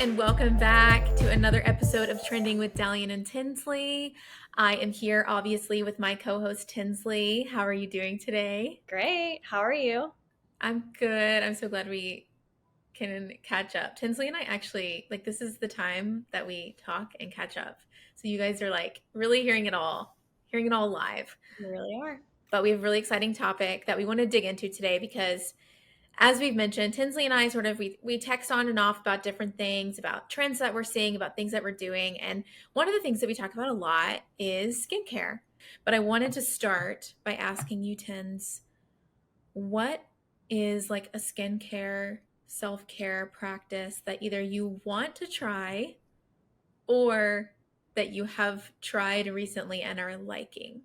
and welcome back to another episode of Trending with Dallion and Tinsley. I am here, obviously, with my co-host Tinsley. How are you doing today? Great. How are you? I'm good. I'm so glad we can catch up. Tinsley and I actually, this is the time that we talk and catch up. So you guys are really hearing it all live. You really are. But we have a really exciting topic that we want to dig into today because as we've mentioned, Tinsley and I we text on and off about different things, about trends that we're seeing, about things that we're doing. And one of the things that we talk about a lot is skincare. But I wanted to start by asking you, Tins, what is like a skincare, self-care practice that either you want to try or that you have tried recently and are liking?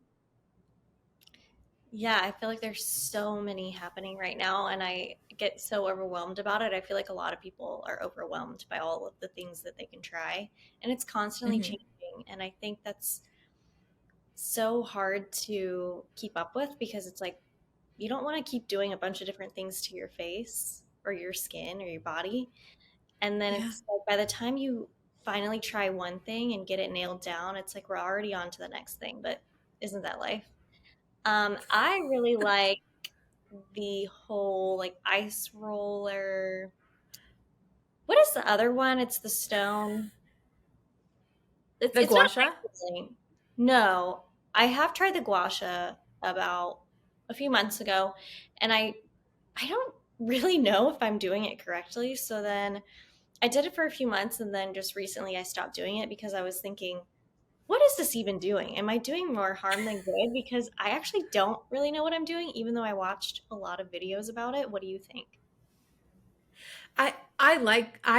Yeah, I feel like there's so many happening right now, and I get so overwhelmed about it. I feel like a lot of people are overwhelmed by all of the things that they can try, and it's constantly Mm-hmm. changing. And I think that's so hard to keep up with because it's like you don't want to keep doing a bunch of different things to your face or your skin or your body. And then Yeah. it's like by the time you finally try one thing and get it nailed down, it's like we're already on to the next thing. But isn't that life? I really like the whole like ice roller. What is the other one? It's the stone. It's The it's not Gua Sha? ice rolling. No, I have tried the Gua Sha about a few months ago, and I don't really know if I'm doing it correctly. So then I did it for a few months, and then just recently I stopped doing it because I was thinking, what is this even doing? Am I doing more harm than good? Because I actually don't really know what I'm doing, even though I watched a lot of videos about it. What do you think? I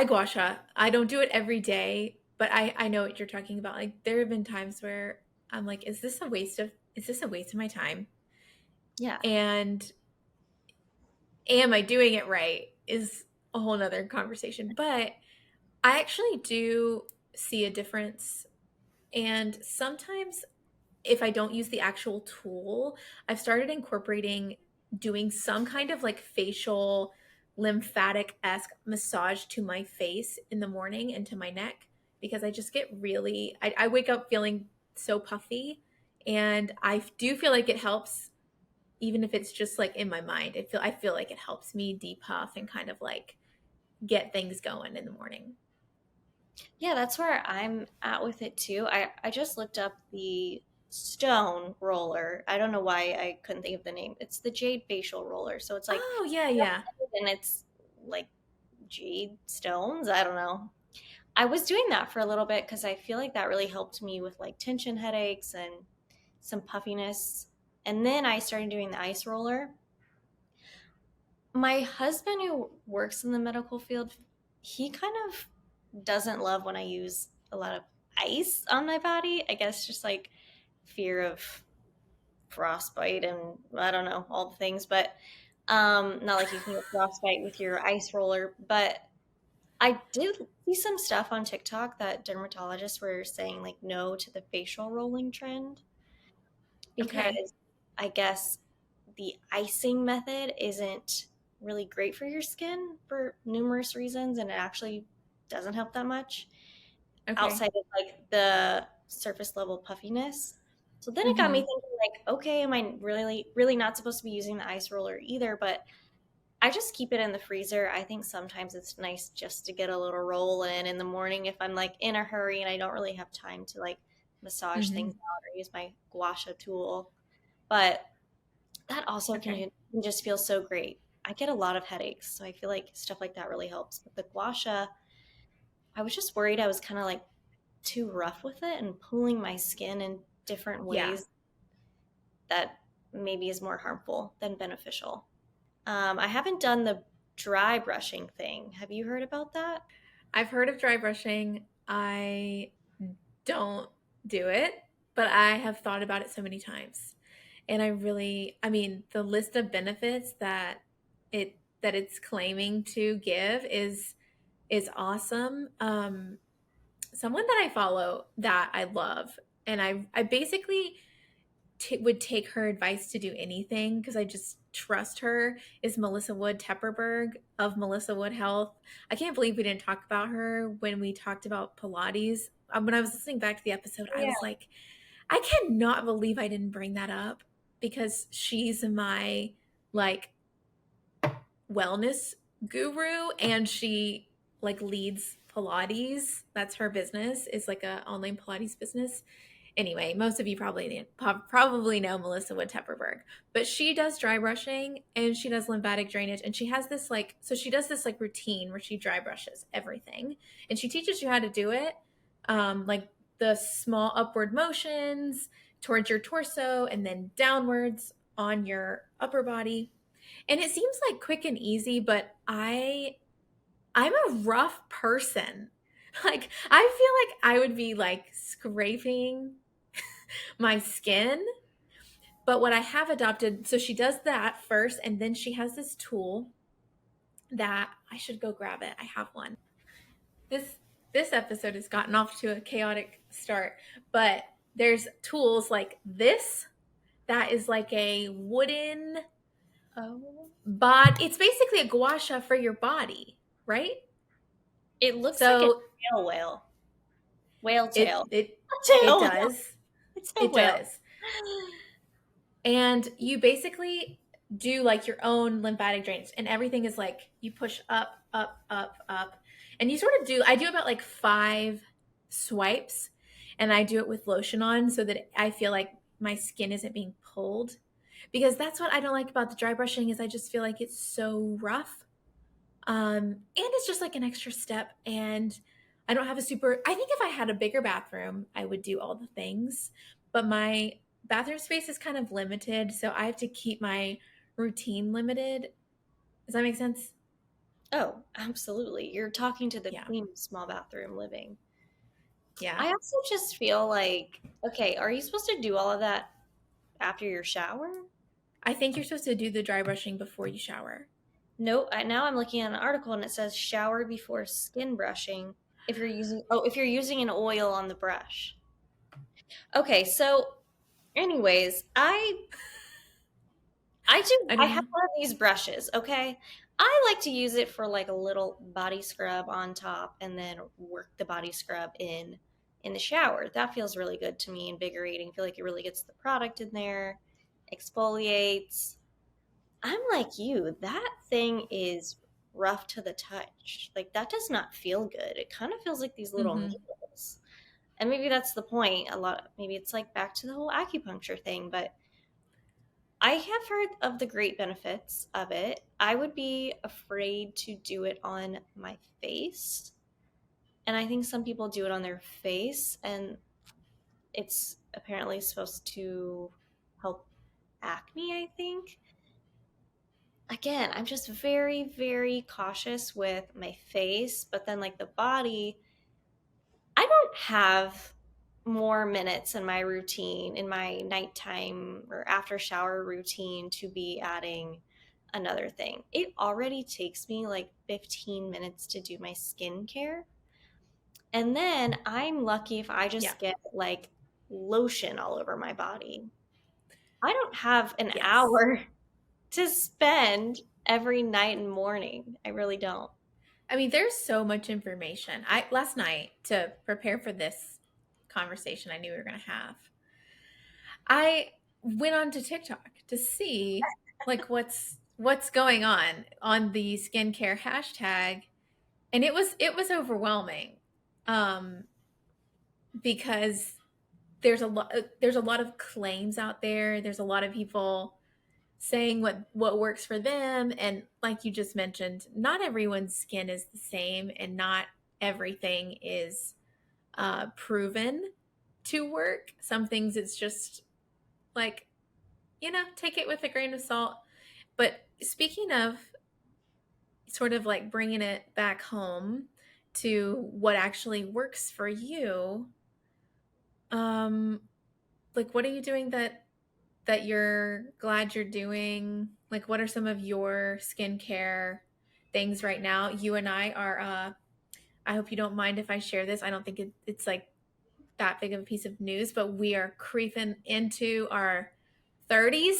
gua sha. I don't do it every day, but I know what you're talking about. Like there have been times where I'm like, is this a waste of my time? Yeah. And am I doing it right is a whole nother conversation. But I actually do see a difference. And sometimes if I don't use the actual tool, I've started incorporating doing some kind of like facial lymphatic-esque massage to my face in the morning and to my neck because I just get I wake up feeling so puffy and I do feel like it helps even if it's just like in my mind. I feel like it helps me depuff and kind of like get things going in the morning. Yeah, that's where I'm at with it too. I just looked up the stone roller. I don't know why I couldn't think of the name. It's the jade facial roller. So it's like, Oh, yeah, yeah. and it's like jade stones. I don't know. I was doing that for a little bit because I feel like that really helped me with like tension headaches and some puffiness. And then I started doing the ice roller. My husband, who works in the medical field, he kind of doesn't love when I use a lot of ice on my body. I guess just like fear of frostbite and I don't know, all the things, but not like you can get frostbite with your ice roller. But I did see some stuff on TikTok that dermatologists were saying like no to the facial rolling trend Okay. because I guess the icing method isn't really great for your skin for numerous reasons and it actually doesn't help that much Okay. outside of like the surface level puffiness. So then it got me Mm-hmm. thinking like, okay, am I really not supposed to be using the ice roller either? But I just keep it in the freezer. I think sometimes it's nice just to get a little roll in the morning if I'm like in a hurry and I don't really have time to like massage Mm-hmm. things out or use my gua sha tool. But that also Okay. can just feel so great. I get a lot of headaches, so I feel like stuff like that really helps. But the gua sha, I was just worried I was kind of like too rough with it and pulling my skin in different Yeah. ways that maybe is more harmful than beneficial. I haven't done the dry brushing thing. Have you heard about that? I've heard of dry brushing. I don't do it, but I have thought about it so many times. And I mean, the list of benefits that it's claiming to give is awesome. Someone that I follow that I love, and I basically would take her advice to do anything because I just trust her is Melissa Wood Tepperberg of Melissa Wood Health. I can't believe we didn't talk about her when we talked about Pilates. When I was listening back to the episode, I Yeah. was like, I cannot believe I didn't bring that up because she's my like wellness guru and she like leads Pilates. That's her business. It's like a online Pilates business. Anyway, most of you probably know Melissa Wood Tepperberg, but she does dry brushing and she does lymphatic drainage and she has this like she does this like routine where she dry brushes everything and she teaches you how to do it, like the small upward motions towards your torso and then downwards on your upper body. And it seems like quick and easy, but I'm a rough person. Like I feel like I would be like scraping my skin. But what I have adopted, so she does that first, and then she has this tool that I should go grab it. I have one. This episode has gotten off to a chaotic start, but there's tools like this that is like a wooden it's basically a gua sha for your body, right? It looks like a So tail whale. Whale it tail. it it Tail whale. does. It's a It whale. does. And you basically do like your own lymphatic drainage and everything is like you push up, up, up, up. And you sort of I do about like 5 swipes and I do it with lotion on so that I feel like my skin isn't being pulled. Because that's what I don't like about the dry brushing is I just feel like it's so rough. And it's just like an extra step. And I don't have I think if I had a bigger bathroom, I would do all the things. But my bathroom space is kind of limited. So I have to keep my routine limited. Does that make sense? Oh, absolutely. You're talking to the Yeah. queen of small bathroom living. Yeah. I also just feel like, okay, are you supposed to do all of that after your shower? I think you're supposed to do the dry brushing before you shower. No, now I'm looking at an article and it says shower before skin brushing if you're using an oil on the brush. Okay, so anyways, I have one of these brushes, okay? I like to use it for like a little body scrub on top and then work the body scrub in the shower. That feels really good to me, invigorating. I feel like it really gets the product in there, exfoliates. I'm like you, that thing is rough to the touch. Like that does not feel good. It kind of feels like these little needles. And maybe that's the point. Maybe it's like back to the whole acupuncture thing, but I have heard of the great benefits of it. I would be afraid to do it on my face. And I think some people do it on their face, and it's apparently supposed to help acne, I think. Again, I'm just very, very cautious with my face, but then like the body, I don't have more minutes in my routine, in my nighttime or after shower routine to be adding another thing. It already takes me like 15 minutes to do my skincare. And then I'm lucky if I just get like lotion all over my body. I don't have an hour to spend every night and morning. I really don't. I mean, there's so much information. Last night to prepare for this conversation I knew we were going to have, I went on to TikTok to see like what's going on the skincare hashtag, and it was overwhelming, because there's a lot of claims out there. There's a lot of people saying what works for them, and like you just mentioned, not everyone's skin is the same, and not everything is proven to work. Some things it's just like, take it with a grain of salt. But speaking of sort of like bringing it back home to what actually works for you, like what are you doing that you're glad you're doing? Like what are some of your skincare things right now? You and I are I hope you don't mind if I share this. I don't think it's like that big of a piece of news, but we are creeping into our 30s.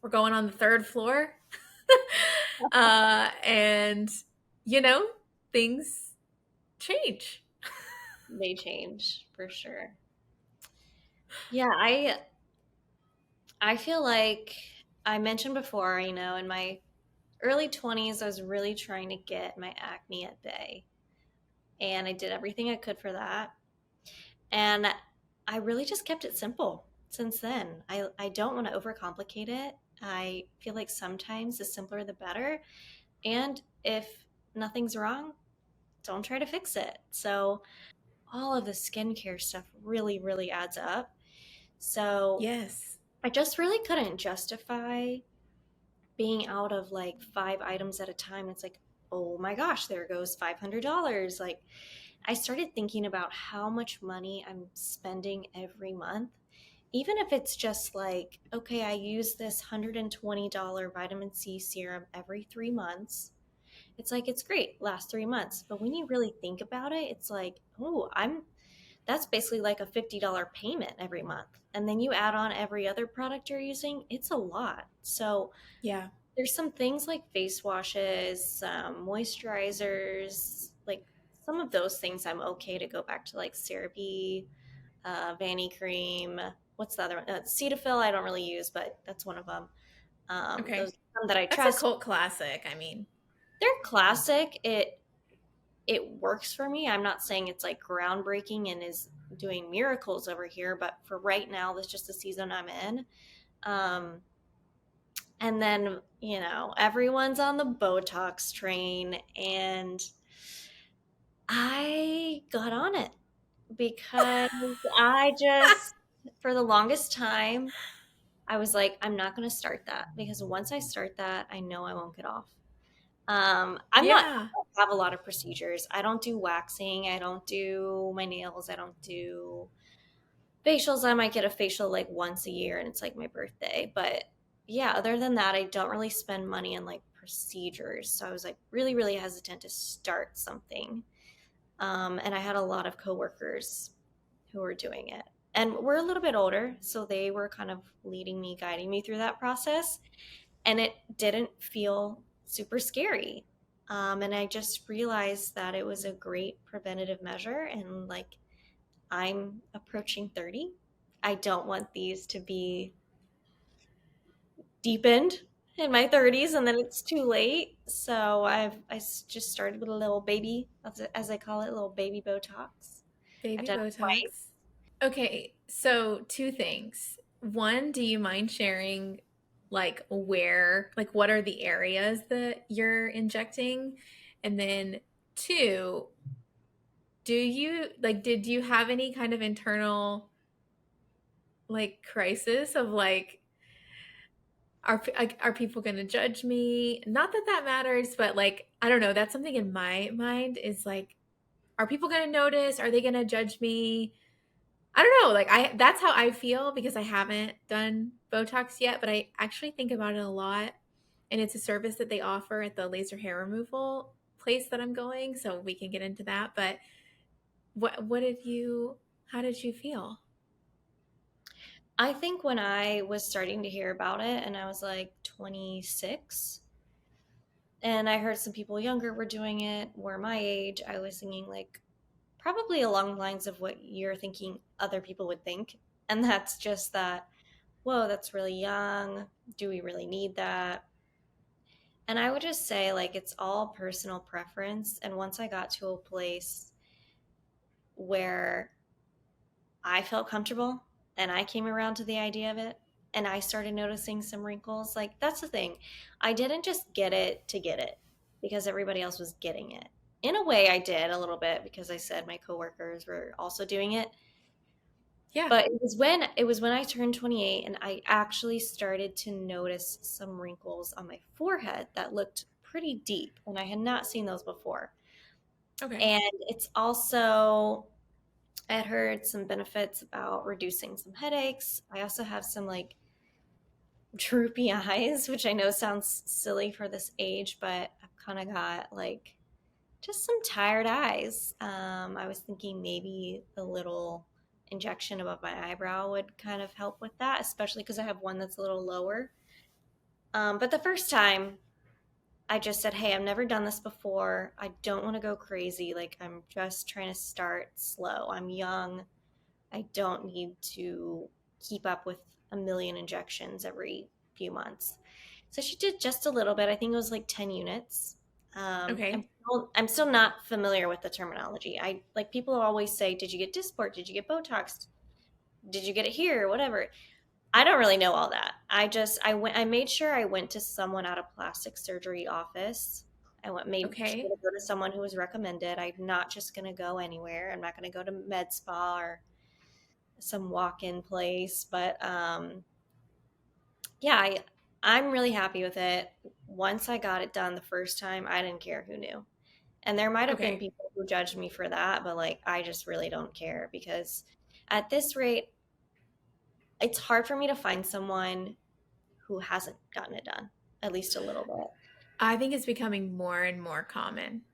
we're going on the third floor. And, you know, things change. They change for sure. Yeah, I feel like I mentioned before, in my early 20s, I was really trying to get my acne at bay. And I did everything I could for that. And I really just kept it simple since then. I don't want to overcomplicate it. I feel like sometimes the simpler the better. And if nothing's wrong, don't try to fix it. So all of the skincare stuff really, really adds up. So Yes. I just really couldn't justify being out of like 5 items at a time. It's like, oh my gosh, there goes $500. Like, I started thinking about how much money I'm spending every month. Even if it's just like, okay, I use this $120 vitamin C serum every 3 months. It's like, it's great, last 3 months. But when you really think about it, it's like, oh, that's basically like a $50 payment every month. And then you add on every other product you're using, it's a lot. So Yeah. there's some things like face washes, some moisturizers, like some of those things I'm okay to go back to, like CeraVe, Vanny Cream. What's the other one? Cetaphil I don't really use, but that's one of them. Those Okay. are some that I That's a trust. cult classic. I mean, They're classic. It works for me. I'm not saying it's like groundbreaking and is doing miracles over here, but for right now, that's just the season I'm in. Um, and then, everyone's on the Botox train, and I got on it because I just, for the longest time, I was like, I'm not going to start that because once I start that, I know I won't get off. I yeah. don't have a lot of procedures. I don't do waxing. I don't do my nails. I don't do facials. I might get a facial like once a year and it's like my birthday. But yeah, other than that, I don't really spend money on like procedures. So I was like really, really hesitant to start something. And I had a lot of coworkers who were doing it. And we're a little bit older, so they were kind of leading me, guiding me through that process. And it didn't feel super scary. And I just realized that it was a great preventative measure. And like, I'm approaching 30. I don't want these to be deepened in my 30s and then it's too late. So just started with a little baby, as I call it, a little baby Botox. I've Baby done it twice. Botox. Okay, so two things. One, do you mind sharing like where, like what are the areas that you're injecting? And then two, do you like did you have any kind of internal like crisis of like are people going to judge me? Not that that matters, but like I don't know, that's something in my mind is like are people going to notice? Are they going to judge me? I don't know. Like that's how I feel because I haven't done Botox yet, but I actually think about it a lot. And it's a service that they offer at the laser hair removal place that I'm going, so we can get into that. But what did you how did you feel? I think when I was starting to hear about it and I was like 26, and I heard some people younger were doing it, were my age, I was thinking like probably along the lines of what you're thinking other people would think. And that's just that, whoa, that's really young. Do we really need that? And I would just say, like, it's all personal preference. And once I got to a place where I felt comfortable and I came around to the idea of it and I started noticing some wrinkles, like, that's the thing. I didn't just get it to get it because everybody else was getting it. In a way, I did a little bit because I said my coworkers were also doing it. Yeah. But it was when I turned 28 and I actually started to notice some wrinkles on my forehead that looked pretty deep, and I had not seen those before. Okay. And it's also, I had heard some benefits about reducing some headaches. I also have some like droopy eyes, which I know sounds silly for this age, but I've kind of got like just some tired eyes. I was thinking maybe a little injection above my eyebrow would kind of help with that, especially because I have one that's a little lower. But the first time, I just said, hey, I've never done this before. I don't want to go crazy. Like, I'm just trying to start slow. I'm young. I don't need to keep up with a million injections every few months. So she did just a little bit. I think it was like 10 units. Okay. I'm still not familiar with the terminology. I like people always say, did you get Dysport? Did you get Botox? Did you get it here? Whatever. I don't really know all that. I made sure I went to someone at a plastic surgery office. Made sure Okay. to go to someone who was recommended. I'm not just gonna go anywhere. I'm not gonna go to med spa or some walk-in place. But yeah, I'm really happy with it. Once I got it done the first time, I didn't care who knew. And there might have been Okay. people who judged me for that, but like I just really don't care because at this rate, it's hard for me to find someone who hasn't gotten it done, at least a little bit. I think it's becoming more and more common.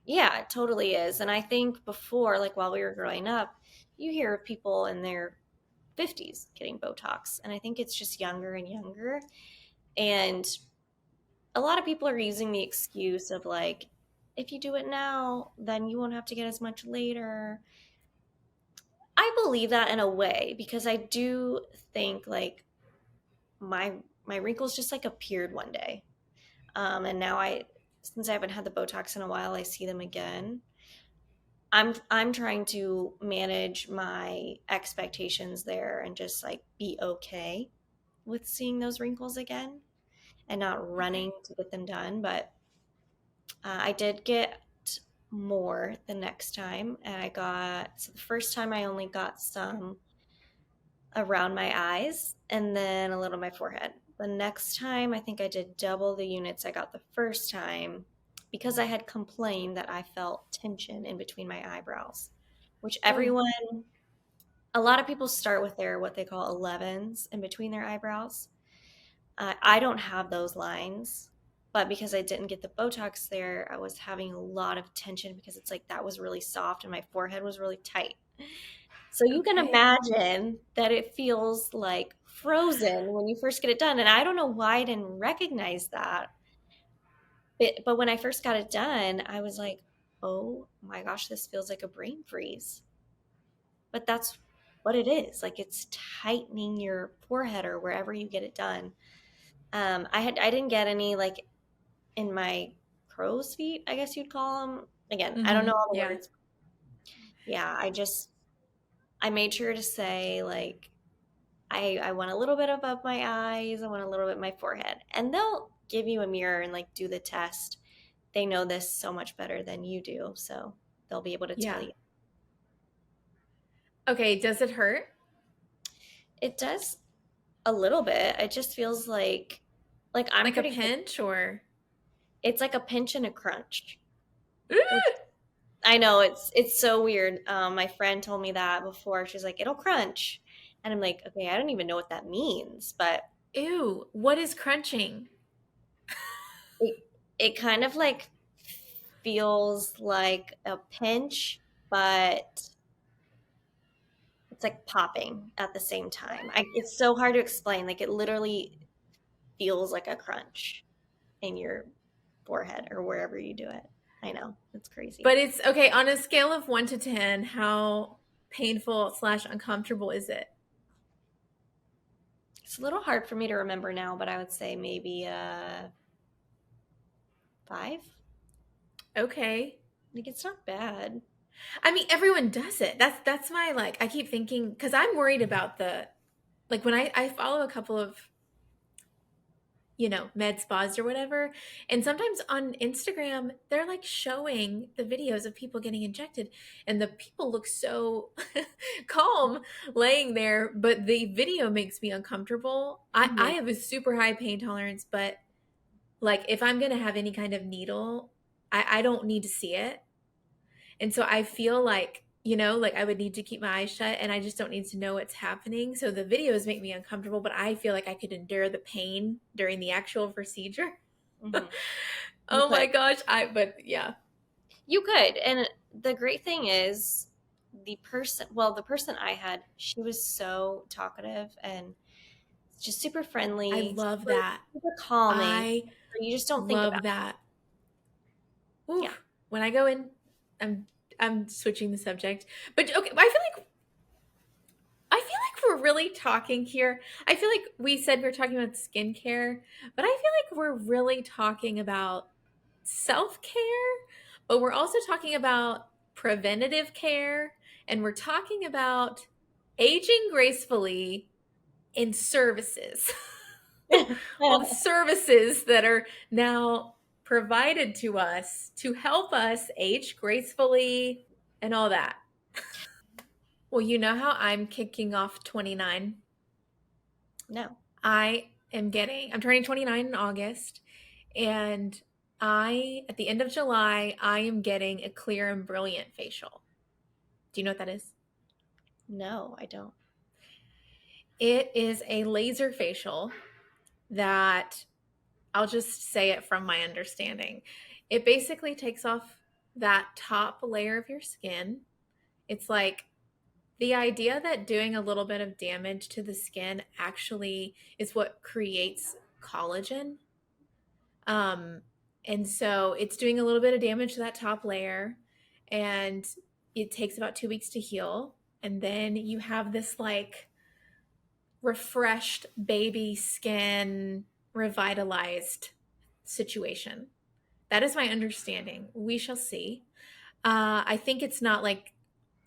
Yeah, it totally is. And I think before, like while we were growing up, you hear of people in their 50s getting Botox. And I think it's just younger and younger. And a lot of people are using the excuse of like, if you do it now, then you won't have to get as much later. I believe that in a way because I do think like my my wrinkles just like appeared one day. And now since I haven't had the Botox in a while, I see them again. I'm trying to manage my expectations there and just like be okay with seeing those wrinkles again and not Okay. running to get them done. But I did get more the next time, and so the first time I only got some around my eyes and then a little on my forehead. The next time, I think I did double the units I got the first time because I had complained that I felt tension in between my eyebrows, which Oh, a lot of people start with their what they call 11s in between their eyebrows. I don't have those lines, but because I didn't get the Botox there, I was having a lot of tension because it's like that was really soft and my forehead was really tight. So you can okay. imagine that it feels like frozen when you first get it done. And I don't know why I didn't recognize that. But when I first got it done, I was like, oh my gosh, this feels like a brain freeze. But that's what it is. Like it's tightening your forehead or wherever you get it done. I didn't get any like in my crow's feet, I guess you'd call them. Again, I don't know Mm-hmm. all the Yeah. words. Yeah, I made sure to say like I want a little bit above my eyes, I want a little bit my forehead. And they'll give you a mirror and like do the test. They know this so much better than you do, so they'll be able to tell Yeah. you. Okay. Does it hurt? It does a little bit. It just feels like I'm Like a pretty good. pinch or? It's like a pinch and a crunch, which Ooh, I know it's so weird. My friend told me that before. She's like, it'll crunch. And I'm like, okay, I don't even know what that means, but ew. What is crunching? it it kind of like feels like a pinch, but it's like popping at the same time. It's so hard to explain. Like it literally feels like a crunch in your forehead or wherever you do it. I know, it's crazy. But it's okay. On a scale of 1 to 10, how painful slash uncomfortable is it? It's a little hard for me to remember now, but I would say maybe 5. Okay. Like it's not bad. I mean, everyone does it. That's my like. I keep thinking because I'm worried about the like when I follow a couple of med spas or whatever, and sometimes on Instagram they're like showing the videos of people getting injected, and the people look so calm laying there, but the video makes me uncomfortable. I Mhm. have a super high pain tolerance, but like if I'm gonna have any kind of needle, I don't need to see it. And so I feel like, like I would need to keep my eyes shut and I just don't need to know what's happening. So the videos make me uncomfortable, but I feel like I could endure the pain during the actual procedure. Mhm. You Oh could. my gosh. But yeah. You could. And the great thing is the person I had, she was so talkative and It's just super I friendly, love super, that. super calming. I So you just don't think about love that. it. Ooh, Yeah. when I go in, I'm I'm switching the subject. But okay, I feel like we're really talking here. I feel like we said we're talking about skincare, but I feel like we're really talking about self-care, but we're also talking about preventative care, and we're talking about aging gracefully in services. All the services that are now provided to us to help us age gracefully and all that. Well, you know how I'm kicking off 29? No. I'm turning 29 in August, and at the end of July, I am getting a clear and brilliant facial. Do you know what that is? No, I don't. It is a laser facial that I'll just say it from my understanding. It basically takes off that top layer of your skin. It's like the idea that doing a little bit of damage to the skin actually is what creates collagen. Um, and so it's doing a little bit of damage to that top layer, and it takes about 2 weeks to heal. And then you have this like refreshed baby skin, revitalized situation. That is my understanding. We shall see. I think it's not like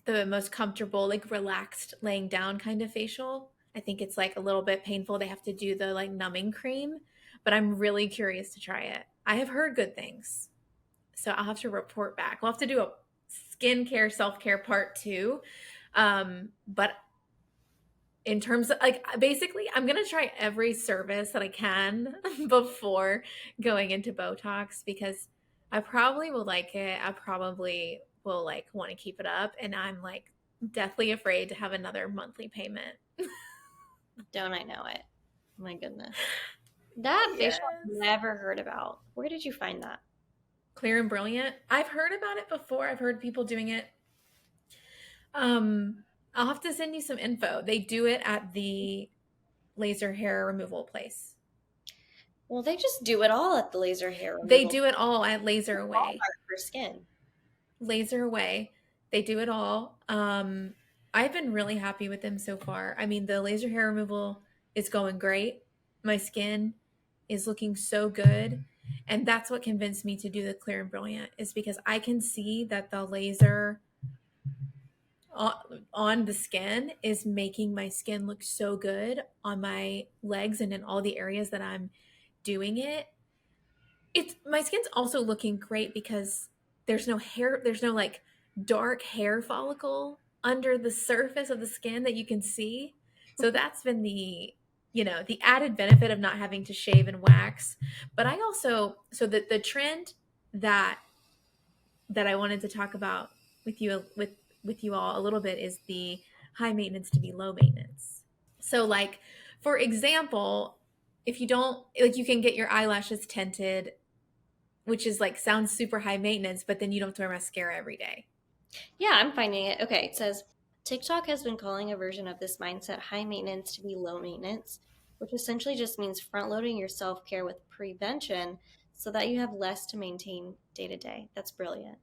the most comfortable, like relaxed laying down kind of facial. I think it's like a little bit painful. They have to do the like numbing cream, but I'm really curious to try it. I have heard good things. So I'll have to report back. We'll have to do a skincare, self care part two. But in terms of like basically I'm going to try every service that I can before going into Botox because I probably will like it. I probably will like want to keep it up, and I'm like deathly afraid to have another monthly payment. Don't I know it? My goodness. That facial I've Yes. never heard about. Where did you find that? Clear and brilliant. I've heard about it before. I've heard people doing it. Um I'll have to send you some info. They do it at the laser hair removal place. Well, they just do it all at the laser hair They removal. do it all at Laser It's Away. Walmart for skin. Laser Away. They do it all. I've been really happy with them so far. I mean, the laser hair removal is going great. My skin is looking so good. And that's what convinced me to do the clear and brilliant is because I can see that the laser on the skin is making my skin look so good on my legs and in all the areas that I'm doing it. It's my skin's also looking great because there's no like dark hair follicle under the surface of the skin that you can see. So that's been the added benefit of not having to shave and wax. But I also so the trend that I wanted to talk about with you all a little bit is the high maintenance to be low maintenance. So like for example, if you don't like you can get your eyelashes tinted, which is like sounds super high maintenance, but then you don't have to wear mascara every day. Yeah, I'm finding it. Okay, it says TikTok has been calling a version of this mindset high maintenance to be low maintenance, which essentially just means front loading your self care with prevention so that you have less to maintain day to day. That's brilliant.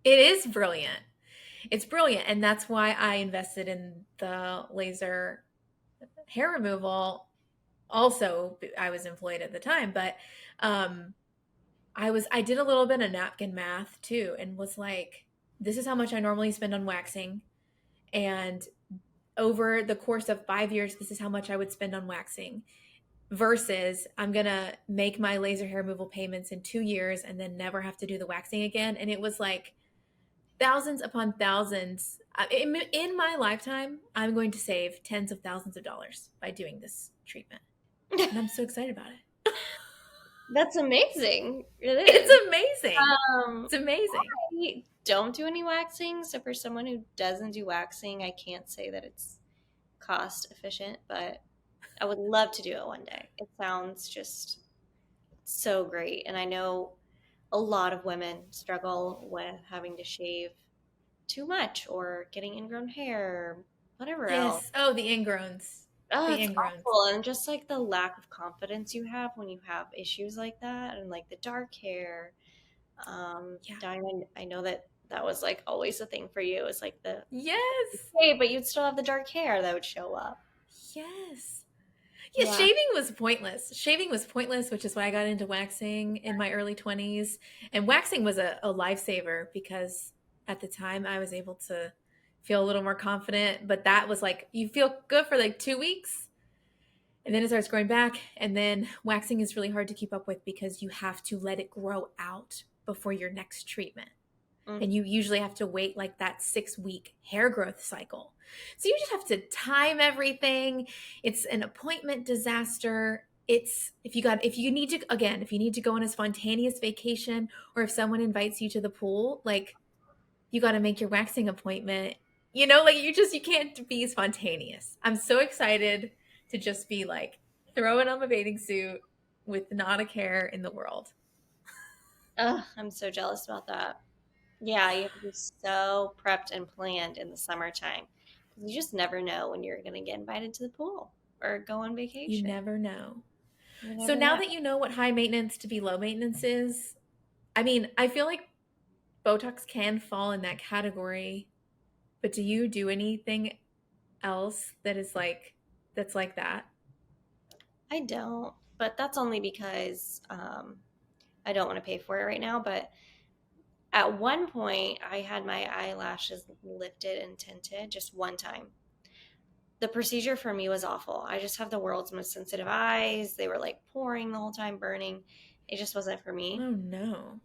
It is brilliant. It's brilliant. And that's why I invested in the laser hair removal. Also, I was employed at the time, but um, I did a little bit of napkin math too and was like, this is how much I normally spend on waxing. And over the course of 5 years, this is how much I would spend on waxing. Versus I'm gonna make my laser hair removal payments in 2 years and then never have to do the waxing again. And it was like thousands upon thousands. In my lifetime, I'm going to save tens of thousands of dollars by doing this treatment. And I'm so excited about it. That's amazing. It It's is. amazing. Um, It's amazing. I don't do any waxing, so for someone who doesn't do waxing, I can't say that it's cost efficient, but I would love to do it one day. It sounds just so great. And I know a lot of women struggle with having to shave too much or getting ingrown hair or whatever else. Yes. Oh, the ingrowns. Oh, the it's ingrowns. awful. And just like the lack of confidence you have when you have issues like that and like the dark hair. Yeah. Diamond, I know that that was like always a thing for you. It's like the, Yes. hey, but you'd still have the dark hair that would show up. Yes. Yeah, Yeah. shaving was pointless. Shaving was pointless, which is why I got into waxing in my early 20s. And waxing was a lifesaver because at the time I was able to feel a little more confident. But that was like, you feel good for like 2 weeks and then it starts growing back. And then waxing is really hard to keep up with because you have to let it grow out before your next treatment. Mm. And you usually have to wait like that 6 week hair growth cycle. So you just have to time everything. It's an appointment disaster. It's if you need to again, if you need to go on a spontaneous vacation or if someone invites you to the pool, like you got to make your waxing appointment. Like you can't be spontaneous. I'm so excited to just be like throwing on my bathing suit with not a care in the world. Ugh, I'm so jealous about that. Yeah, you have to be so prepped and planned in the summertime because you just never know when you're going to get invited to the pool or go on You vacation. never know. You So never now know. that you know what high maintenance to be low maintenance is, I mean, I feel like Botox can fall in that category, but do you do anything else that's like that? I don't, but that's only because I don't want to pay for it right now. But at one point, I had my eyelashes lifted and tinted just one time. The procedure for me was awful. I just have the world's most sensitive eyes. They were like pouring the whole time, burning. It just wasn't for me. Oh no.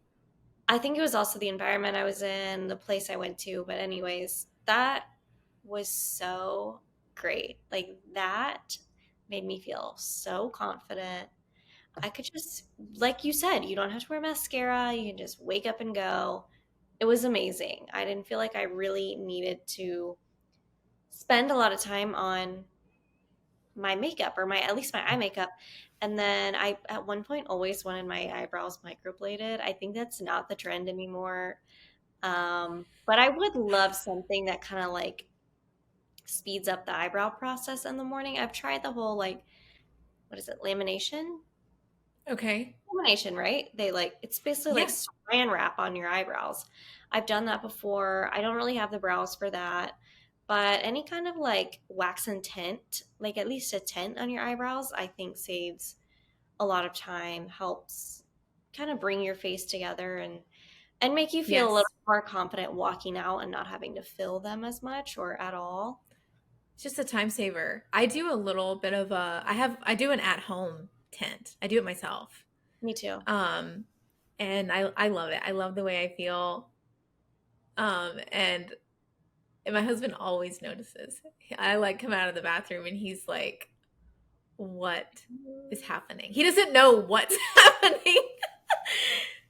I think it was also the environment I was in, the place I went to. But, anyways, that was so great. Like, that made me feel so confident. I could just, like you said, you don't have to wear mascara. You can just wake up and go. It was amazing. I didn't feel like I really needed to spend a lot of time on my makeup or my at least my eye makeup. And then I at one point always wanted my eyebrows microbladed. I think that's not the trend anymore. But I would love something that kind of like speeds up the eyebrow process in the morning. I've tried the whole like what is it, lamination? Okay. Lamination, right? They like it's basically like Yeah. saran wrap on your eyebrows. I've done that before. I don't really have the brows for that. But any kind of like wax and tint, like at least a tint on your eyebrows, I think saves a lot of time, helps kind of bring your face together and make you feel a little Yes. more confident walking out and not having to fill them as much or at all. It's just a time saver. I do a little bit of I do an at home tint. I do it myself. Me too. Um and I love it. I love the way I feel. And my husband always notices. I like come out of the bathroom and he's like, what is happening? He doesn't know what's happening.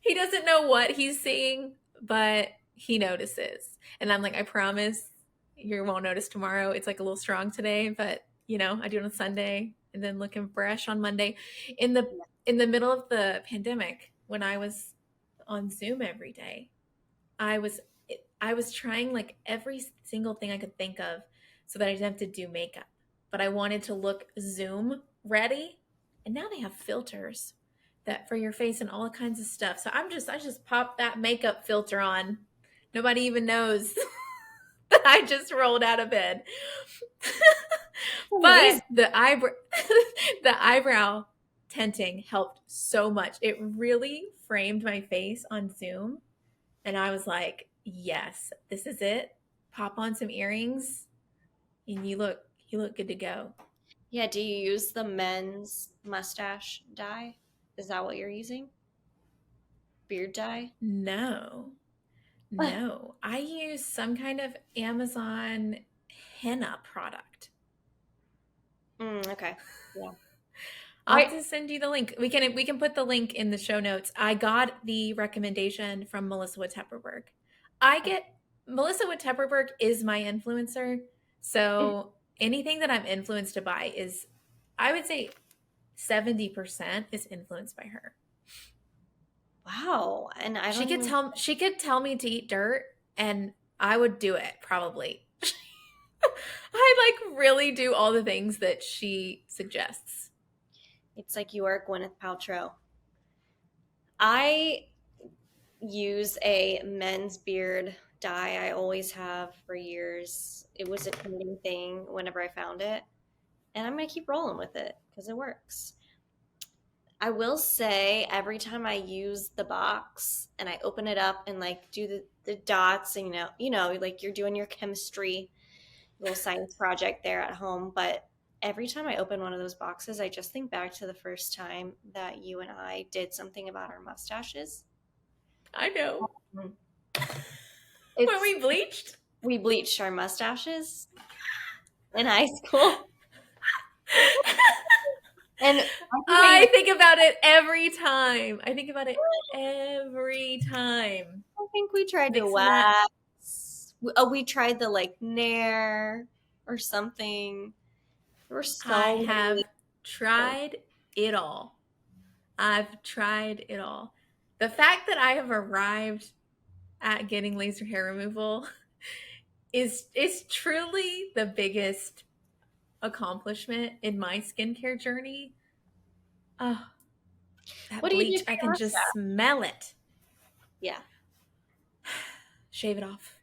He doesn't know what he's seeing, but he notices. And I'm like, I promise you won't notice tomorrow. It's like a little strong today, but I do it on Sunday and then looking fresh on Monday. In the in the middle of the pandemic, when I was on Zoom every day, I was I was trying like every single thing I could think of so that I didn't have to do makeup. But I wanted to look Zoom ready. And now they have filters that for your face and all kinds of stuff. So I just pop that makeup filter on. Nobody even knows that I just rolled out of bed. But Amazing. the eyebrow the eyebrow tinting helped so much. It really framed my face on Zoom and I was like, yes, this is it. Pop on some earrings and you look good to go. Yeah, do you use the men's mustache dye? Is that what you're using? Beard dye? No. No. I use some kind of Amazon henna product. Okay. Yeah. I'll have I to send you the link. We can put the link in the show notes. I got the recommendation from Melissa Wood Tepperberg. I get Melissa Wood Tepperberg is my influencer. So anything that I'm influenced to buy is I would say 70% is influenced by her. wow. And I don't even She could tell me to eat dirt and I would do it probably. I like really do all the things that she suggests. It's like you are Gwyneth Paltrow. I use a men's beard dye. I always have for years. It was a trending thing whenever I found it, and I'm gonna keep rolling with it because it works. I will say every time I use the box and I open it up and like do the dots and like you're doing your chemistry little science project there at home, but every time I open one of those boxes, I just think back to the first time that you and I did something about our mustaches. I know. Mm. When It's we bleached. we bleached our mustaches in high school. And I think about it every time. I think about it every time. I think we tried to Mixing that. wax. We tried the like Nair or something. There were I so have many. tried it all. I've tried it all. The fact that I have arrived at getting laser hair removal is truly the biggest accomplishment in my skincare journey. Oh, that What do you do bleach, for I your can just mustache? smell it. Yeah. Shave it off,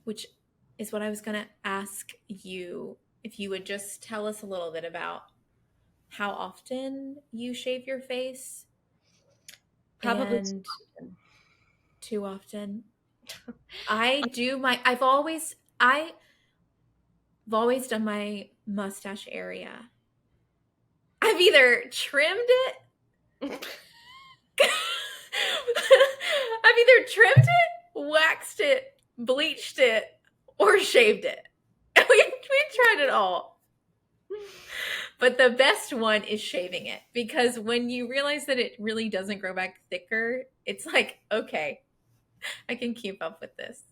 which is what I was going to ask you if you would just tell us a little bit about how often you shave your face Probably too and often. too often. I've always done my mustache area. I've either trimmed it I've either trimmed it, waxed it, bleached it, or shaved it. We've tried it all. But the best one is shaving it because when you realize that it really doesn't grow back thicker, it's like, okay, I can keep up with this.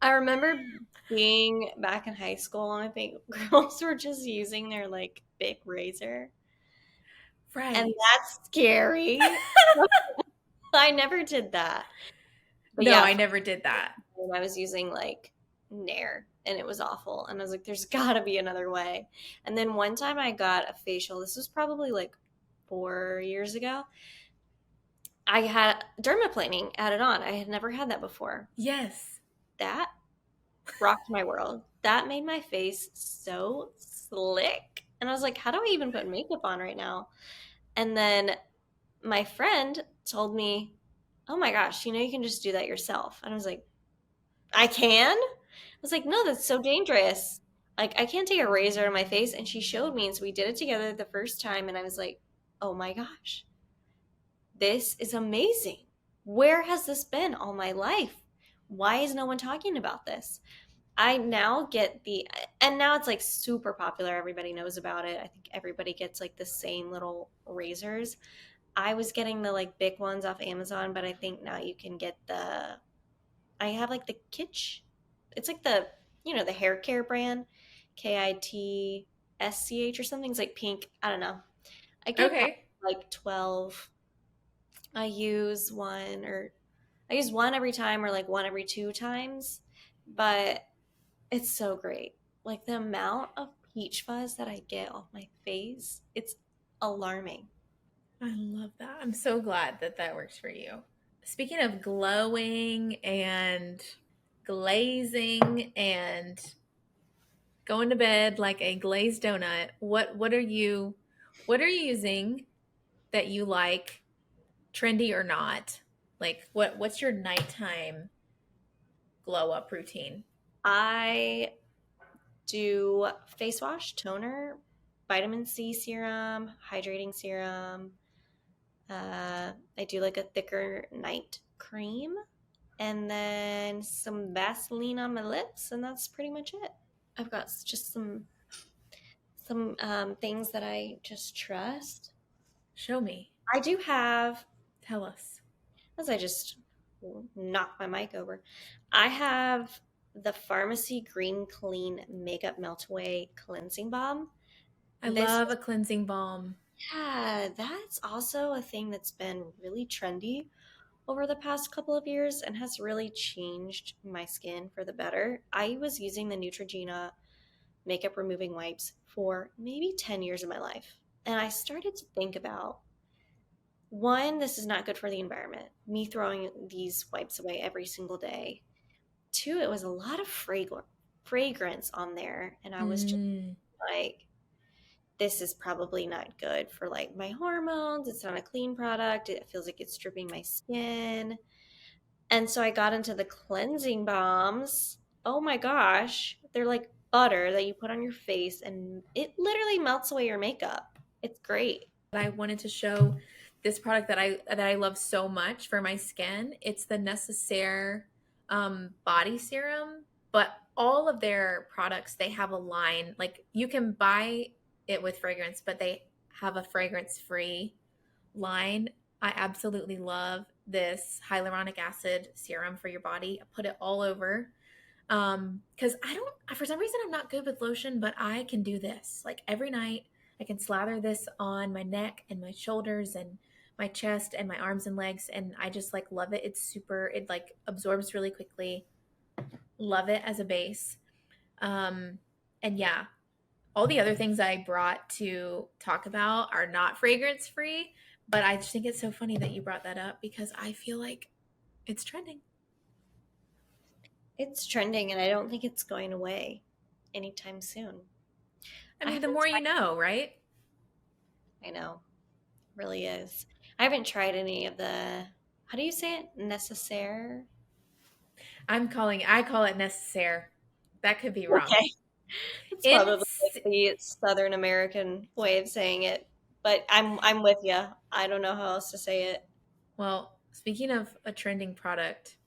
I remember being back in high school, and I think girls were just using their like big razor, and Right. that's scary. I never did that. But No, yeah, I for never did that. I was using like Nair and it was awful. And I was like, there's got to be another way. And then one time I got a facial. This was probably like 4 years ago. I had dermaplaning added on. I had never had that before. Yes. That rocked my world. That made my face so slick. And I was like, how do I even put makeup on right now? And then my friend told me, oh my gosh, you can just do that yourself. And I was like, I can? I was like, no, that's so dangerous. Like, I can't take a razor to my face. And she showed me. And so we did it together the first time. And I was like, oh my gosh, this is amazing. Where has this been all my life? Why is no one talking about this? I now get and now it's like super popular. Everybody knows about it. I think everybody gets like the same little razors. I was getting the like big ones off Amazon, but I think now you can get I have like the Kitsch. It's like the hair care brand, KITSCH or something. It's like pink. I don't know. I get probably Okay. like 12. I use one or I use one every time or like one every 2 times, but it's so great. Like the amount of peach fuzz that I get off my face, it's alarming. I love that. I'm so glad that that works for you. Speaking of glowing and glazing and going to bed like a glazed donut, what are you using that you like, trendy or not? Like what's your nighttime glow up routine? I do face wash, toner, vitamin C serum, hydrating serum. I do like a thicker night cream and then some Vaseline on my lips, and that's pretty much it. I've got just some things that I just trust. Show me. I do have, Tell us. as I just knocked my mic over, I have the Pharmacy Green Clean Makeup Melt Away Cleansing Balm. I This love a cleansing balm. Yeah, that's also a thing that's been really trendy. over the past couple of years and has really changed my skin for the better. I was using the Neutrogena makeup removing wipes for maybe 10 years of my life. And I started to think about, one, this is not good for the environment, me throwing these wipes away every single day. Two, it was a lot of fragrance on there. And I was just Mm. like, this is probably not good for like my hormones. It's not a clean product. It feels like it's stripping my skin. And so I got into the cleansing balms. Oh my gosh. They're like butter that you put on your face and it literally melts away your makeup. It's great. I wanted to show this product that I love so much for my skin. It's the Nécessaire body serum, but all of their products they have a line like you can buy it with fragrance, but they have a fragrance free line. I absolutely love this hyaluronic acid serum for your body. I put it all over because I don't for some reason I'm not good with lotion, but I can do this like every night. I can slather this on my neck and my shoulders and my chest and my arms and legs, and I just like love it. It's super, it like absorbs really quickly. Love it as a base. um and yeah, all the other things I brought to talk about are not fragrance free, but I just think it's so funny that you brought that up because I feel like it's trending. It's trending and I don't think it's going away anytime soon. I I mean, the haven't more you know, right? tried, I know, really is. I haven't tried any of the, how do you say it? Necessaire? I call it Nécessaire. That could be wrong. Okay. It's probably like It's the Southern American way of saying it, but I'm with you. I don't know how else to say it. well, speaking of a trending product,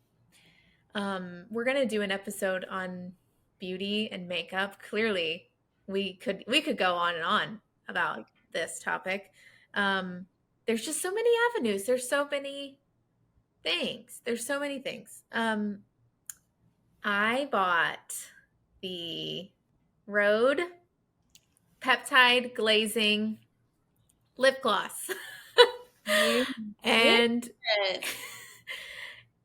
we're gonna do an episode on beauty and makeup. Clearly, we could go on and on about Like, this topic. Um, there's just so many avenues. There's so many things. There's so many things. I bought the Rhode Peptide Glazing lip gloss. you did And it.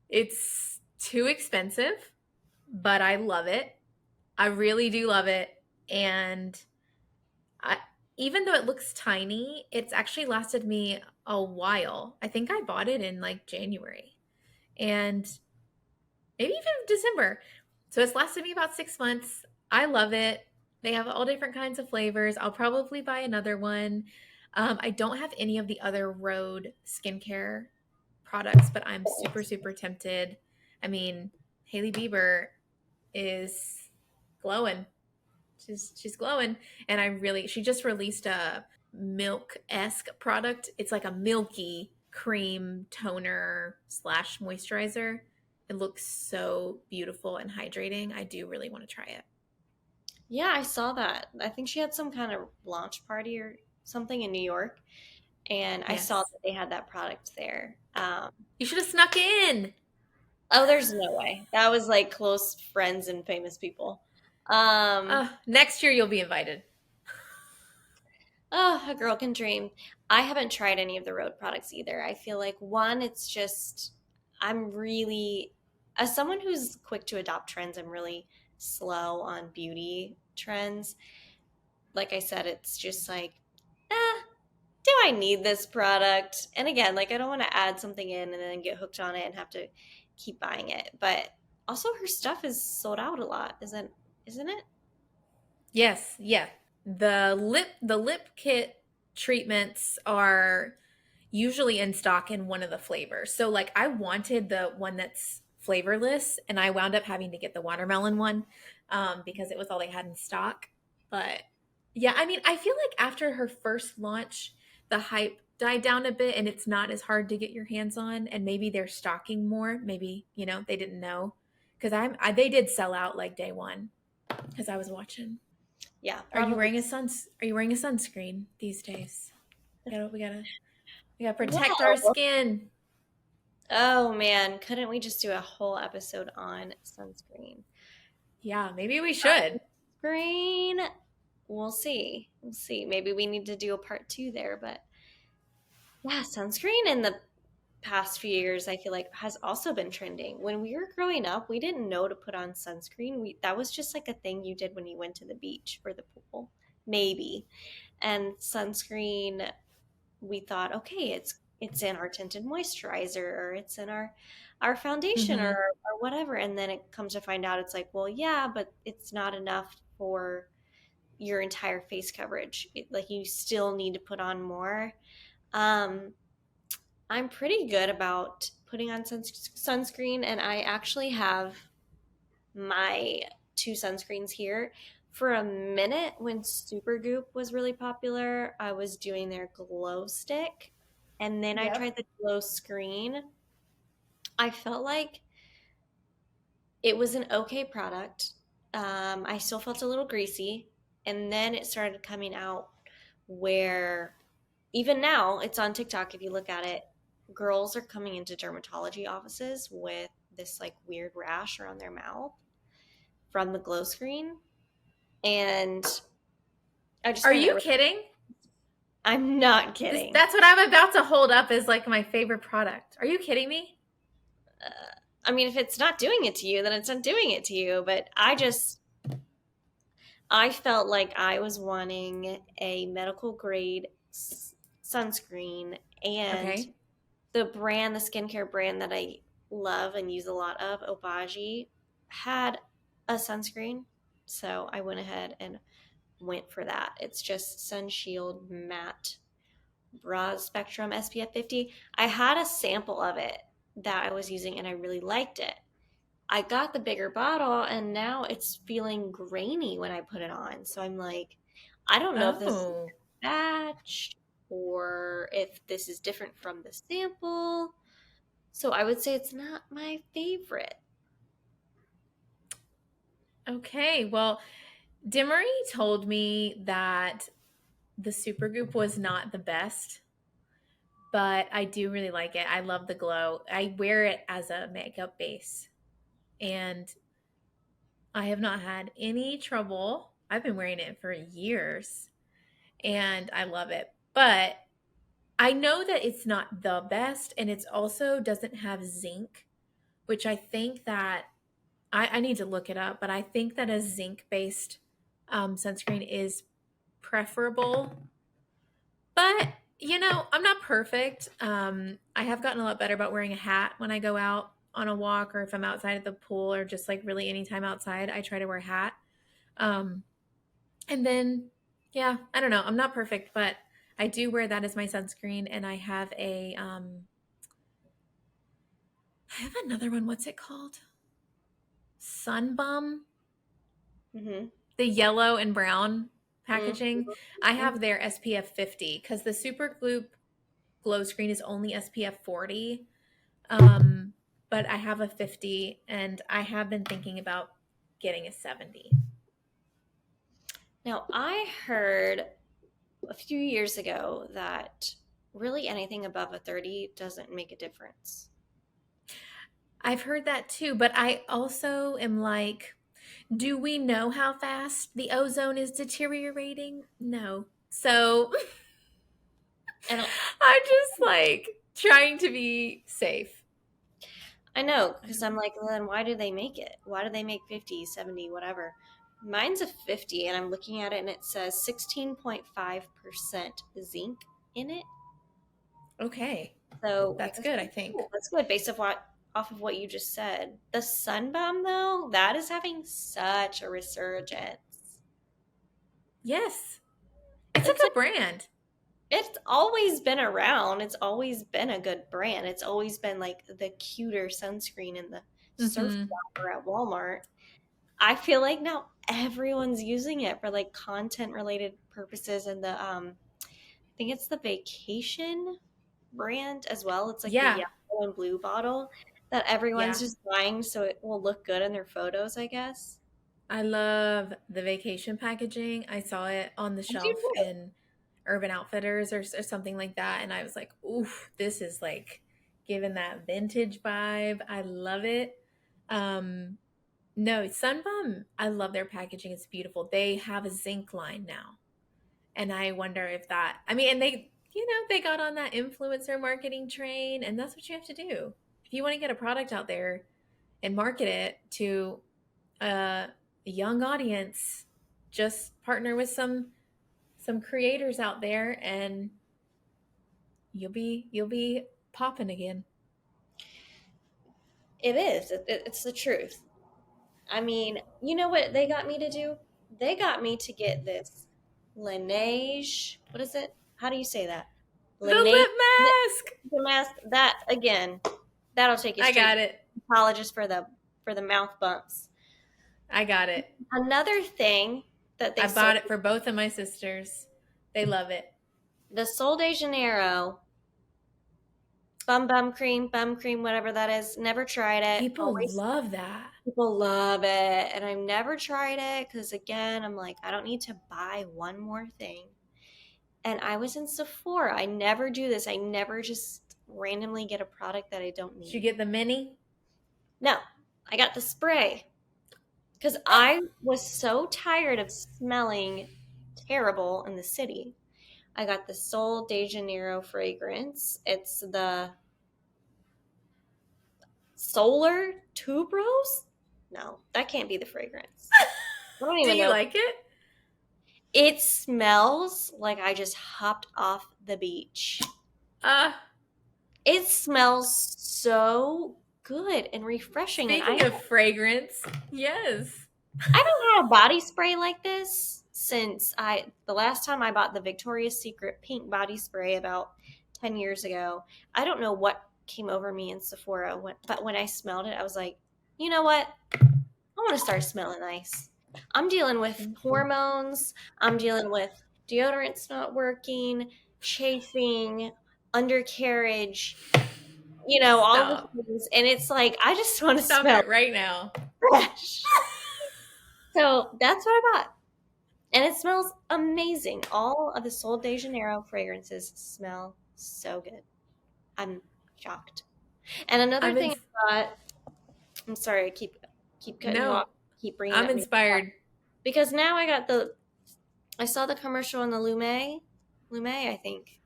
it's too expensive, but I love it. I really do love it. And I, even though it looks tiny, it's actually lasted me a while. I think I bought it in like January and maybe even December. So it's lasted me about 6 months. I love it. They have all different kinds of flavors. I'll probably buy another one. I don't have any of the other Rhode skincare products, but I'm super, super tempted. I mean, Hailey Bieber is glowing. She's glowing, and she just released a milk esque product. It's like a milky cream toner slash moisturizer. It looks so beautiful and hydrating. I do really want to try it. Yeah, I saw that. I think she had some kind of launch party or something in New York, and I saw Yes, that they had that product there. you should have snuck in. Oh, there's no way. That was like close friends and famous people. Um, Next year you'll be invited. oh, a girl can dream. I haven't tried any of the Rhode products either. I feel like one, it's just I'm really, as someone who's quick to adopt trends, I'm really slow on beauty trends. Like I said, it's just like, do I need this product? And again, like I don't want to add something in and then get hooked on it and have to keep buying it. But also her stuff is sold out a lot, isn't it? Yes, yeah. The lip kit treatments are usually in stock in one of the flavors. So like I wanted the one that's flavorless and I wound up having to get the watermelon one because it was all they had in stock. But yeah, I mean, I feel like after her first launch, the hype died down a bit and it's not as hard to get your hands on and maybe they're stocking more. Maybe, they didn't know because they did sell out like day one because I was watching. Yeah, Are you probably. wearing a sunscreen these days? We gotta protect our Well, skin. oh man, couldn't we just do a whole episode on sunscreen? Yeah, maybe we should. Sunscreen, we'll see. We'll see. Maybe we need to do a part two there, but yeah, sunscreen and the past few years I feel like has also been trending. When we were growing up, we didn't know to put on sunscreen. That was just like a thing you did when you went to the beach or the pool, maybe. And sunscreen, we thought, okay, it's in our tinted moisturizer, or it's in our foundation, Mm-hmm. or whatever. And then it comes to find out it's like, well, yeah, but it's not enough for your entire face coverage. Like you still need to put on more. Um, I'm pretty good about putting on sunscreen, and I actually have my two sunscreens here. For a minute, when Supergoop was really popular, I was doing their glow stick, and then I Yep. tried the glow screen. I felt like it was an okay product. I still felt a little greasy, and then it started coming out where even now it's on TikTok. If you look at it, girls are coming into dermatology offices with this like weird rash around their mouth from the glow screen, and I just Are find that you kidding? I'm not kidding. That's what I'm about to hold up as like my favorite product. Are you kidding me? I mean, if it's not doing it to you, then it's not doing it to you. But I felt like I was wanting a medical grade sunscreen, and Okay. the skincare brand that I love and use a lot of, Obagi, had a sunscreen. So I went ahead and went for that. It's just Sunshield Matte Broad Spectrum SPF 50. I had a sample of it that I was using and I really liked it. I got the bigger bottle and now it's feeling grainy when I put it on. So I'm like, I don't know if this is Oh. a batch or if this is different from the sample. So I would say it's not my favorite. Okay. Well, Demery told me that the Supergoop was not the best, but I do really like it. I love the glow. I wear it as a makeup base, and I have not had any trouble. I've been wearing it for years, and I love it. But I know that it's not the best, and it's also doesn't have zinc, which I think that I need to look it up, but I think that a zinc based sunscreen is preferable. But, I'm not perfect. I have gotten a lot better about wearing a hat when I go out on a walk or if I'm outside at the pool or just like really anytime outside, I try to wear a hat. Um, and then, yeah, I don't know. I'm not perfect, but I do wear that as my sunscreen. And I have another one. What's it called? SunBum, Mm-hmm. the yellow and brown packaging. I Mm-hmm. have their SPF 50 because the Supergoop glow screen is only SPF 40. Um, but I have a 50 and I have been thinking about getting a 70. Now, I heard a few years ago that really anything above a 30 doesn't make a difference. I've heard that too, but I also am like, do we know how fast the ozone is deteriorating? No. So And I'm just like trying to be safe. I know, because I'm like, well, then why do they make it? Why do they make 50, 70, whatever? Mine's a 50, and I'm looking at it and it says 16.5% zinc in it. Okay. So That's that's good, I pretty think. cool. That's good based off of what you just said. The Sunbum though, that is having such a resurgence. Yes. It's a It's good like brand. it's always been around. It's always been a good brand. It's always been like the cuter sunscreen in the surf Mhm. shop or at Walmart. I feel like now everyone's using it for like content related purposes, and I think it's the vacation brand as well. It's like the Yeah. yellow and blue bottle that everyone's Yeah. just buying so it will look good in their photos, I guess. I love the vacation packaging. I saw it on the I do shelf too. in Urban Outfitters or something like that. And I was like, oof, this is like giving that vintage vibe. I love it. Um, no, Sunbum, I love their packaging. It's beautiful. They have a zinc line now. And I wonder if that, I mean, and they got on that influencer marketing train, and that's what you have to do. If you want to get a product out there and market it to a young audience, just partner with some creators out there and you'll be popping again. It is. It's the truth. I mean, you know what they got me to do? They got me to get this Laneige. What is it? How do you say that? The Laneige lip mask. mask. That again, that'll take you I straight got to it. the oncologist for the mouth bumps. I got it. Another thing that they I sold, bought it for both of my sisters. They love it. the Sol de Janeiro bum cream, whatever that is. Never tried it. People Always love that. people love it, and I've never tried it because again, I'm like, I don't need to buy one more thing. And I was in Sephora. I never do this. I never just randomly get a product that I don't Did you need. get the mini? No, I got the spray because I was so tired of smelling terrible in the city. I got the Sol de Janeiro fragrance. It's the Solar Tuberose? No, that can't be the fragrance. I don't Do even you know. like it? It smells like I just hopped off the beach. Uh, It smells so good and refreshing. And Speaking of fragrance, yes. I haven't had a body spray like this since the last time I bought the Victoria's Secret pink body spray about 10 years ago. I don't know what came over me in Sephora, but when I smelled it, I was like, you know what? I want to start smelling nice. I'm dealing with hormones. I'm dealing with deodorants not working, chafing, undercarriage, all the Stop. things. And it's like, I just want to Stop smell it right now. fresh. So that's what I bought. And it smells amazing. All of the Sol de Janeiro fragrances smell so good. I'm shocked. And another I'm thing in. I got, I'm sorry, I keep cutting you off, No, keep bringing I'm up new inspired. because now I saw the commercial in the Lume, I think.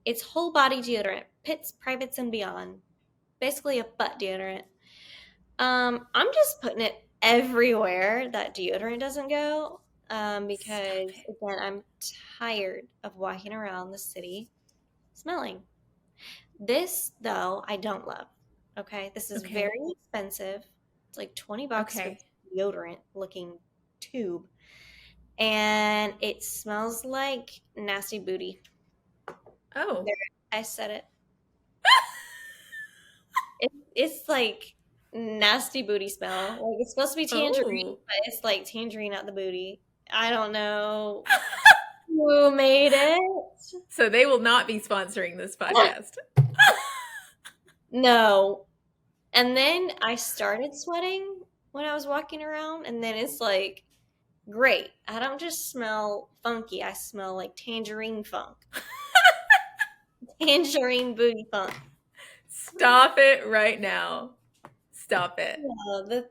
It's whole body deodorant, pits, privates, and beyond. Basically a butt deodorant. I'm just putting it everywhere that deodorant doesn't go. Stop Because it. again, I'm tired of walking around the city smelling. This though, I don't love. Okay, this is Okay. very expensive. It's like $20 for Okay. this deodorant looking tube, and it smells like nasty booty. Oh. There, I said it. It's like nasty booty smell. Like it's supposed to be tangerine, Oh. but it's like tangerine out the booty. I don't know who made it. So they will not be sponsoring this podcast. No. And then I started sweating when I was walking around, and then it's like, great. I don't just smell funky, I smell like tangerine funk. Tangerine booty funk. Stop it right now. Stop it. The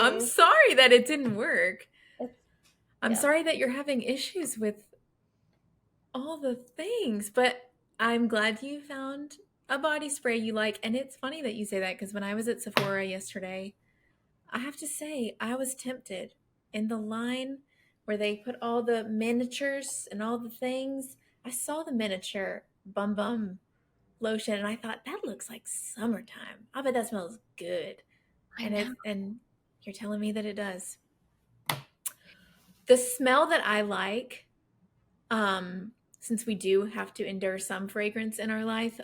I'm thing. sorry that it didn't work. I'm Yeah. sorry that you're having issues with all the things, but I'm glad you found a body spray you like. And it's funny that you say that because when I was at Sephora yesterday, I have to say, I was tempted in the line where they put all the miniatures and all the things. I saw the miniature Bum Bum lotion and I thought that looks like summertime. I bet that smells good. I And know. and you're telling me that it does. The smell that I like, since we do have to endure some fragrance in our life,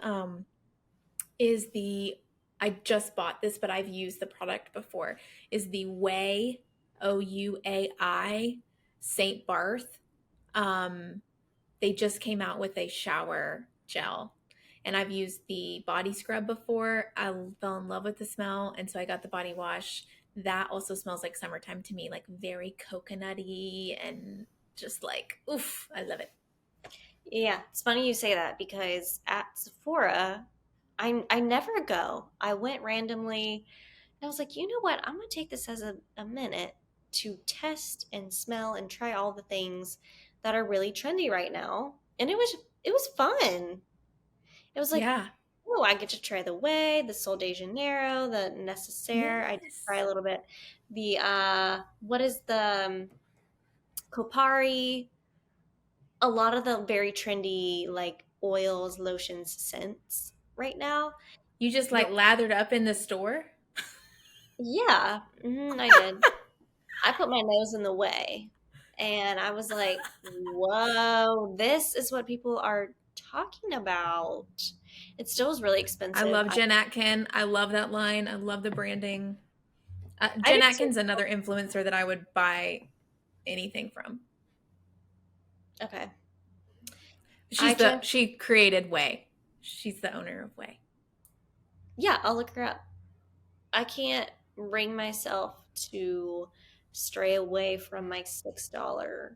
is the I just bought this, but I've used the product before. Is the Way Ouai Saint Barth. They just came out with a shower gel, and I've used the body scrub before. I fell in love with the smell, and so I got the body wash. That also smells like summertime to me, like very coconutty and just like oof. I love it. Yeah, it's funny you say that because at Sephora, I never go. I went randomly. And I was like, you know what? I'm gonna take this as a minute to test and smell and try all the things that are really trendy right now. And it was fun. It was like, Yeah. oh, I get to try the Way, the Sol de Janeiro, the Nécessaire. I did try Yes. a little bit. The what is the Kopari? A lot of the very trendy like oils, lotions, scents right now. You just The like lathered up in the store? Yeah, I did. I put my nose in the Way, and I was like, "Whoa, this is what people are talking about." It still was really I expensive. love Jen Atkin. I love that line. I love the branding. I Jen did too. Atkin's another influencer that I would buy anything from. Okay, I just She created Way. She's the owner of Way. yeah, I'll look her up. I can't bring myself to stray away from my $6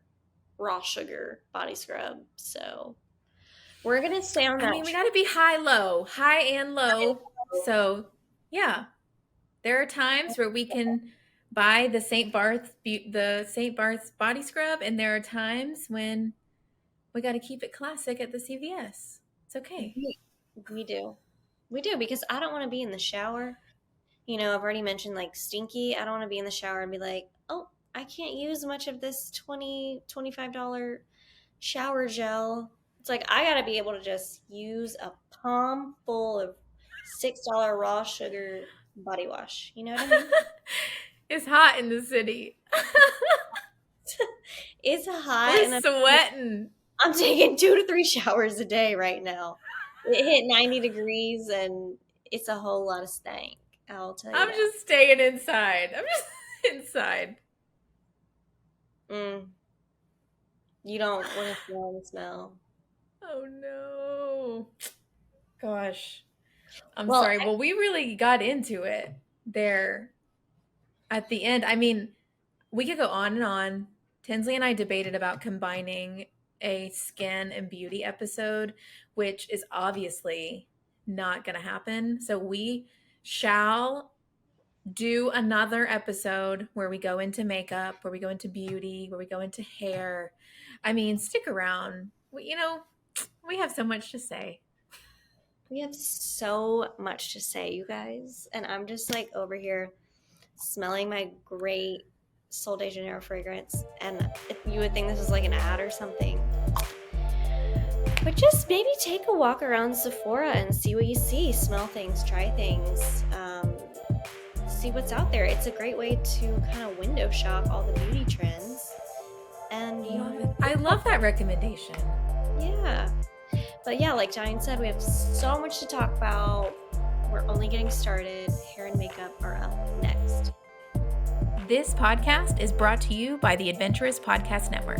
raw sugar body scrub, so we're gonna stay on I that mean, we got to be high and low. So, yeah, there are times where we can buy the St. Barth's body scrub, and there are times when we got to keep it classic at the CVS. It's okay. We, we do. We do because I don't want to be in the shower. I've already mentioned like stinky. I don't want to be in the shower and be like, oh, I can't use much of this $25 shower gel. It's like I got to be able to just use a palm full of $6 raw sugar body wash. You know what I mean? It's hot in the city. It's hot We're and sweating. I'm taking 2 to 3 showers a day right now. It hit 90 degrees and it's a whole lot of stank. I'll tell you I'm that. just staying inside. I'm just inside. Mm, you don't want to smell the smell. Oh no. Gosh. I'm Well, sorry. Well, we really got into it there at the end. I mean, we could go on and on. Tinsley and I debated about combining a skin and beauty episode, which is obviously not going to happen. So we shall do another episode where we go into makeup, where we go into beauty, where we go into hair. I mean, stick around. We have so much to say. we have so much to say, you guys. And I'm just like over here smelling my great Sol de Janeiro fragrance. And you would think this was like an ad or something. But just maybe take a walk around Sephora and see what you see. Smell things, try things, see what's out there. It's a great way to kind of window shop all the beauty trends. And I love that recommendation. Yeah. But yeah, like Dallion said, we have so much to talk about. We're only getting started. Hair and makeup are up next. This podcast is brought to you by the Adventurous Podcast Network.